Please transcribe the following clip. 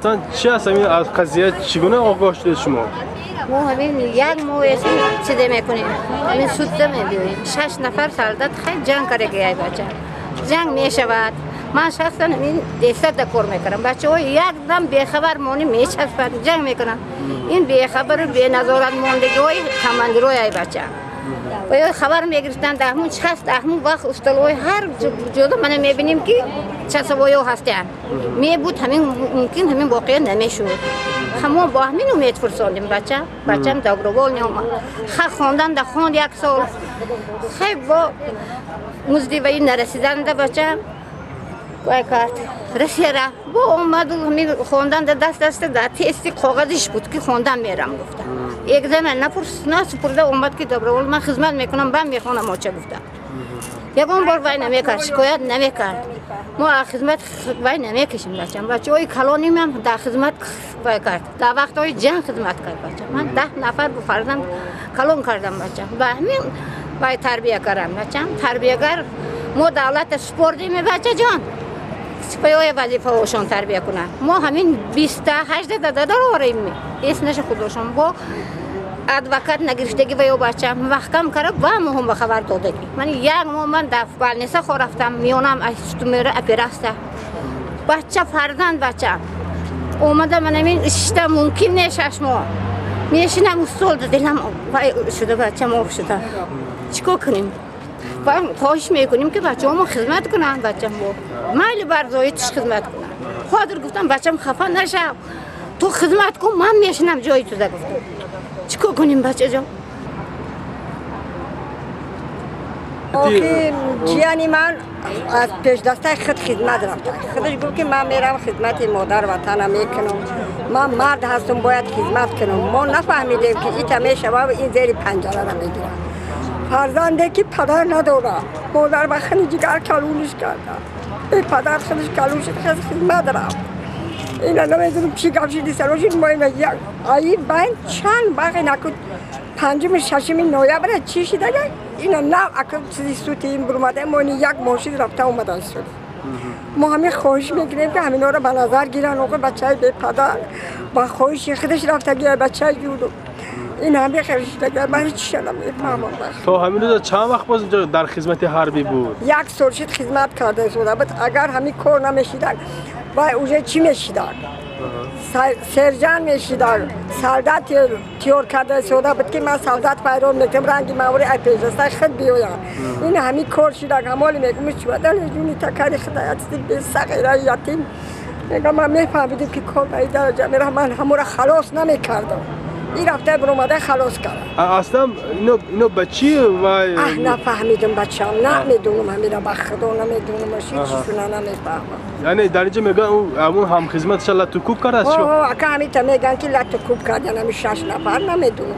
مثلا چی هست همین از قضیه چگونه آگاه شدید شما؟ ما همین یک ماه چیزی میکنیم، همین سوده میبیویم. 6 نفر سالدات خیلی جنگ کرده بچه. جنگ میشود. من شخصا همین دست کار میکنم. بچه های یک دم بیخبر مونی میچسبند جنگ میکنن. این بیخبر و بی نظارت موندگی های کماندروی های بچه. و یا خبر میگرفتن دهمون چه هست دهمون وقت استالوی هر جدا من میبینیم که چه سوایی هستن. میبود همین ممکن همین واقعا نمیشود. همون با همین امید فرساندیم بچه‌م داغروال نیومد. خواندن ده خوند 1 سال. خیلی با مزدی و این نرسیدن ده بچه‌م وای کارت رسیده با اومد و همین خواندن ده دست ده تستی کاغذش بود که خواندن میرم گفتم. یک زمان نه سپرده اومد که داغروال من خدمت میکنم بهم میخونم ما چه گفتم. یکم بار وای نمیکرد شکایت نمیکرد. ما خدمت وای نمیکشیم بچه‌های کلانی هم در خدمت وای کرد. در وقت‌های جنگ خدمت کرد بچه. من 10 نفر به فرزند کلان کردم بچه. و همین وای تربیت کردم بچه. تربیتگر ما دولت سپردیم بچه جان. سپایای وظیفه هاشون تربیت کنن. ما همین 28 دادار آوریم. اسمش خودشون با ادوکات نگرفتگی و یا بچه محکم کرد و هم به خبر دادگی. من یک مومن در بالنسه خورفتم میونم استومیره اپیراسته. بچه فرزند بچه اومده من همین اشته ممکن نیست شما میشینم استول دلم شده بچه ما شده چیکار کنیم؟ و خواهش میکنیم که بچه ما خدمت کنن بچه ما مایل برزایتش خدمت کنن. خاطر گفتم بچه خفه نشه تو خدمت کن من میشینم جای تو ده گفتم. چیکار کنیم بچه جان؟ آخه جیانی من از پیش دسته خود خدمت رفتم. خودش گفت که من میرم خدمت مادر وطنم میکنم. من مرد هستم باید خدمت کنم. ما نفهمیدیم که این تمه شباب این زیر پنجره را میگیرم. فرزنده که پدر نداره. مادر بخنی جگر کلونش کرده. این پدر خودش کلونش کرده خدمت رفت. اینا نمیدونم چی گفت شدی سروشید ما این آیی باین چند باقی نکود 5 6 نوامبر چی شده اینا نه اکر چیزی سوتی این برماده مونی یک ماشین رفته اومده است. ما همین خواهش میکنیم که همینا رو به نظر گیرن آقا بچهای بی پدر با خواهش خودش رفته گیره بچهای جودو این همه خیلی شده من هیچ چیزی نمیفهمم. تو همین روز چند وقت باز اینجا در خدمت حربی بود؟ 1 سال شد خدمت کرده شده بود. اگر همین کار نمیشیدن و اوجه چی میشیدن؟ سرجان میشیدن سالدات تیور کرده شده بود که من سالدات پیدا میکنم رنگی موری اپیزاست خود بیایم این همین کار شده همالی میگم چی بدل جونی تکاری خدایت به صغیره یتیم میگم من میفهمیدم که کار به این درجه میره من همون را خلاص نمیکردم. این رفته برآمده خلاص کرد. اصلا اینو بچی و نفهمیدم بچه‌ام نمیدونم همینا به خدا نمیدونم چیزشون نمیفهمم. یعنی در اینجا میگن اون هم خدمتش لطو کوب کرده شو؟ آه که همیتا میگن که لطو کوب کردن همی 6 نفر نمیدونم.